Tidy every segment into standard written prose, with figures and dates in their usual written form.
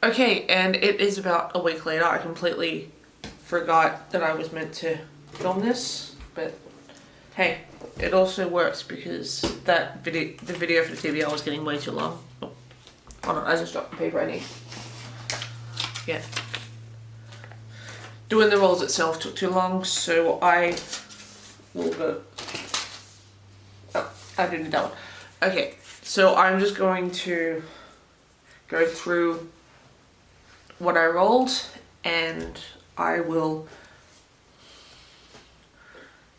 Okay, and it is about a week later. I completely forgot that I was meant to film this, but hey, it also works because the video for the TBR was getting way too long. Oh, hold on, I just dropped the paper I need. Yeah. Doing the rolls itself took too long, so I will go... Oh, I didn't do that one. Okay, so I'm just going to go through what I rolled, and I will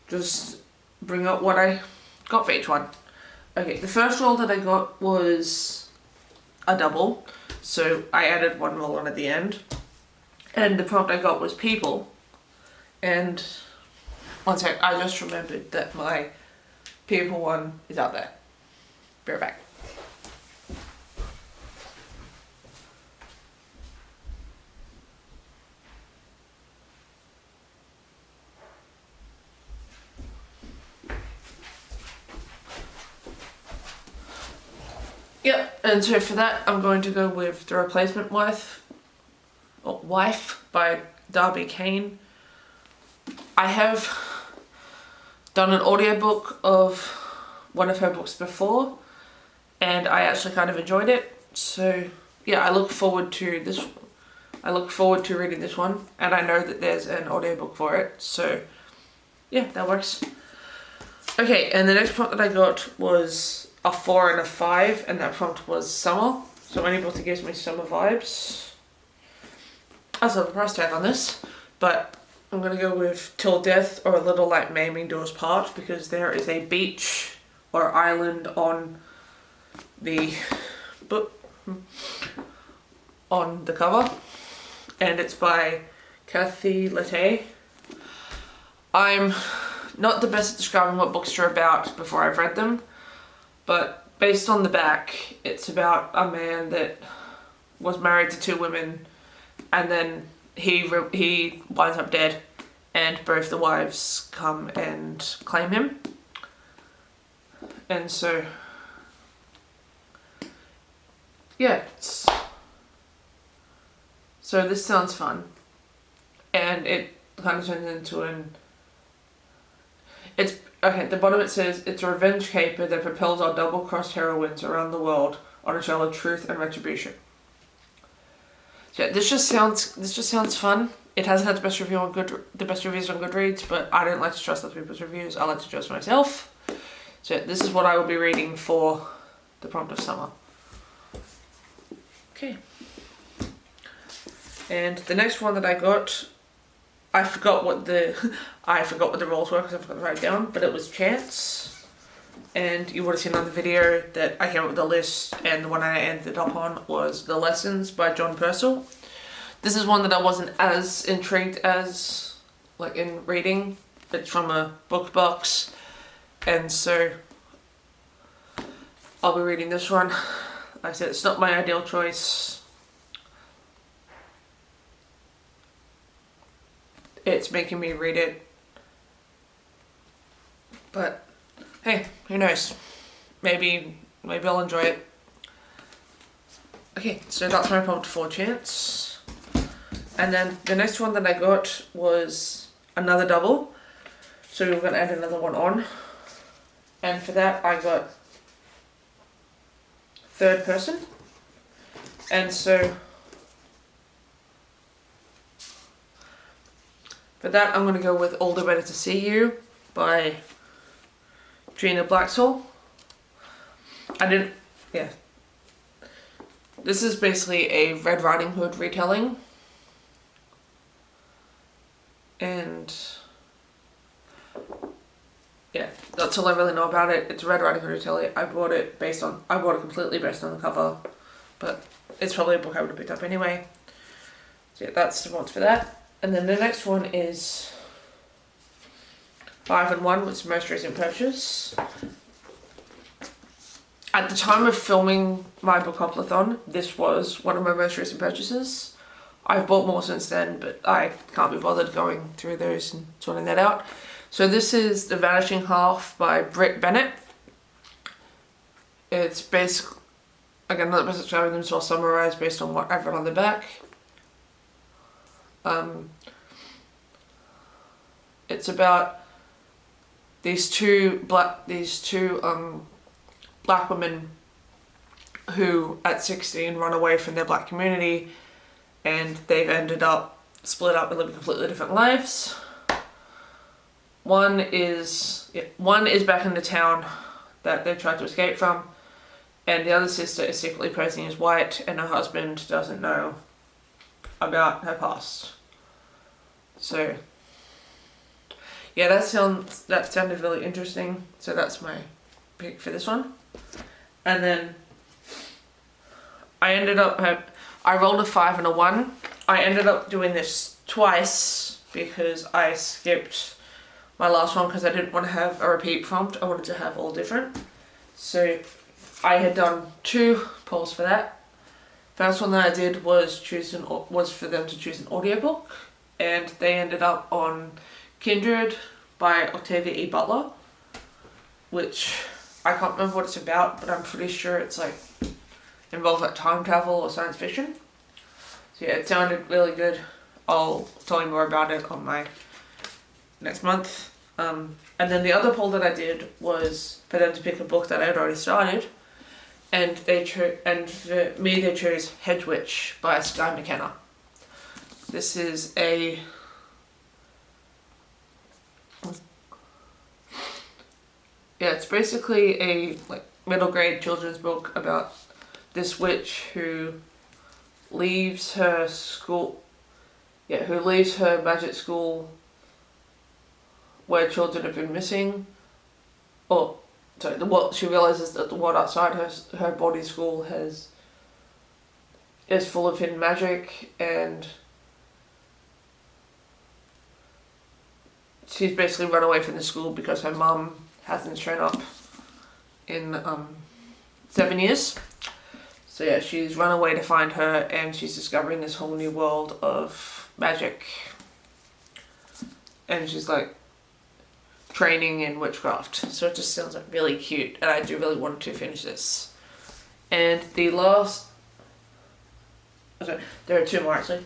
just bring up what I got for each one. Okay, the first roll that I got was a double, so I added one roll on at the end, and the prompt I got was people, and one sec, I just remembered that my people one is out there. Be right back. Yep, and so for that I'm going to go with The Replacement Wife, or Wife by Darby Kane. I have done an audiobook of one of her books before, and I actually kind of enjoyed it. So yeah, I look forward to this. I look forward to reading this one, and I know that there's an audiobook for it. So yeah, that works. Okay, and the next prompt that I got was a 4 and a 5, and that prompt was summer. So any book that gives me summer vibes. I still have a price tag on this, but I'm gonna go with Till Death or A Little Like Mamie Doors Part, because there is a beach or island on the book, on the cover, and it's by Kathy Latte. I'm not the best at describing what books are about before I've read them, but based on the back, it's about a man that was married to 2 women, and then he winds up dead, and both the wives come and claim him. And so, yeah, so this sounds fun, and it kind of turns into it's okay. At the bottom it says it's a revenge caper that propels our double-crossed heroines around the world on a trail of truth and retribution. So yeah, this just sounds fun. It hasn't had the best reviews on Goodreads, but I don't like to trust other people's reviews. I like to trust myself. So yeah, this is what I will be reading for the prompt of summer. Okay. And the next one that I got, I forgot what the rolls were because I forgot to write it down, but it was Chance. And you would have seen on the video that I came up with a list, and the one I ended up on was The Lessons by John Purcell. This is one that I wasn't as intrigued as, like, in reading. It's from a book box, and so I'll be reading this one. Like I said, it's not my ideal choice. It's making me read it, but hey, who knows? Maybe I'll enjoy it. Okay, so that's my prompt for Chance. And then the next one that I got was another double, so we're going to add another one on. And for that I got third person, and so for that I'm going to go with All the Better to See You by Gina Blaxall. This is basically a Red Riding Hood retelling, and yeah, that's all I really know about it. It's a Red Riding Hood retelling. I bought it completely based on the cover, but it's probably a book I would have picked up anyway. So yeah, that's the ones for that. And then the next one is 5 and 1, which is most recent purchase. At the time of filming my Bookoplathon, this was one of my most recent purchases. I've bought more since then, but I can't be bothered going through those and sorting that out. So this is The Vanishing Half by Britt Bennett. It's basically again, another person describing them, so I'll summarise based on what I've read on the back. It's about these two black women who at 16 run away from their black community, and they've ended up split up and living completely different lives. One is back in the town that they tried to escape from, and the other sister is secretly posing as white, and her husband doesn't know about her past. So yeah, that sounded really interesting, so that's my pick for this one. And then I rolled a 5 and a 1. I ended up doing this twice because I skipped my last one because I didn't want to have a repeat prompt. I wanted to have all different. So I had done 2 polls for that. First one that I did was for them to choose an audiobook, and they ended up on Kindred by Octavia E. Butler, which I can't remember what it's about, but I'm pretty sure it's like involved like time travel or science fiction. So yeah, it sounded really good. I'll tell you more about it on my next month. And then the other poll that I did was for them to pick a book that I had already started, and for me they chose Hedge Witch by Skye McKenna. This is it's basically a like middle grade children's book about this witch who leaves her magic school where children have been missing. She realizes that the world outside her boarding school is full of hidden magic, and she's basically run away from the school because her mum hasn't shown up in 7 years. So yeah, she's run away to find her, and she's discovering this whole new world of magic. And she's like training in witchcraft. So it just sounds like really cute, and I do really want to finish this. And there are 2 more actually.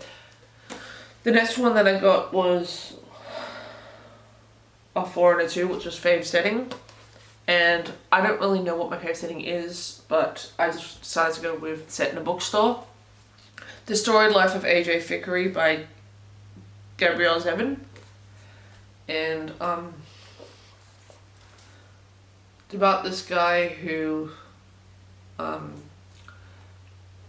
The next one that I got was a 4 and a 2, which was fave setting. And I don't really know what my fave setting is, but I just decided to go with Set in a Bookstore. The Storied Life of A.J. Fickery by Gabrielle Zevin. And it's about this guy who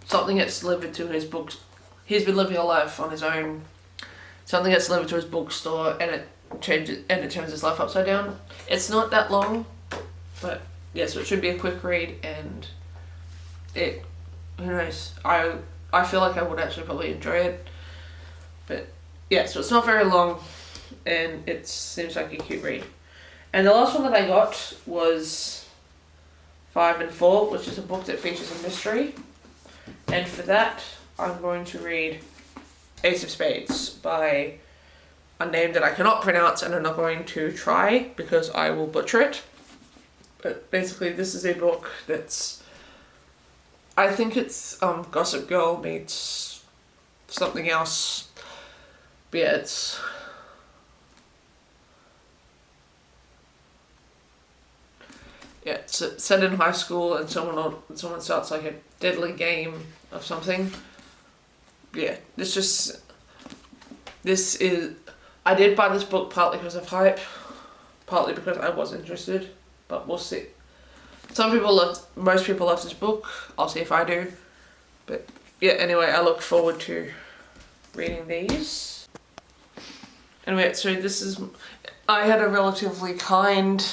something gets delivered to his books. He's been living a life on his own. Something gets delivered to his bookstore, and it turns his life upside down. It's not that long, but yeah, so it should be a quick read, and who knows, I feel like I would actually probably enjoy it. But yeah, so it's not very long, and it seems like a cute read. And the last one that I got was 5 and 4, which is a book that features a mystery. And for that, I'm going to read Ace of Spades by a name that I cannot pronounce, and I'm not going to try because I will butcher it. But basically this is a book I think it's Gossip Girl meets something else. But yeah, it's set in high school, and someone starts like a deadly game of something. Yeah, I did buy this book partly because of hype, partly because I was interested, but we'll see. Most people love this book. I'll see if I do. But yeah, anyway, I look forward to reading these. Anyway, so I had a relatively kind,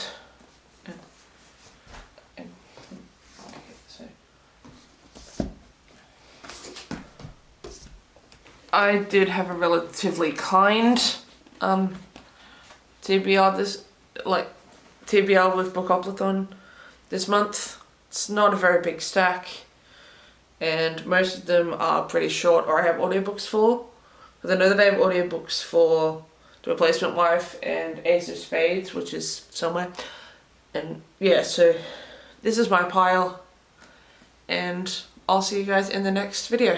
I did have a relatively kind TBR TBR with Bookoplathon this month. It's not a very big stack, and most of them are pretty short, or I have audiobooks for. Because I know that I have audiobooks for The Replacement Wife and Ace of Spades, which is somewhere. And yeah, so this is my pile, and I'll see you guys in the next video.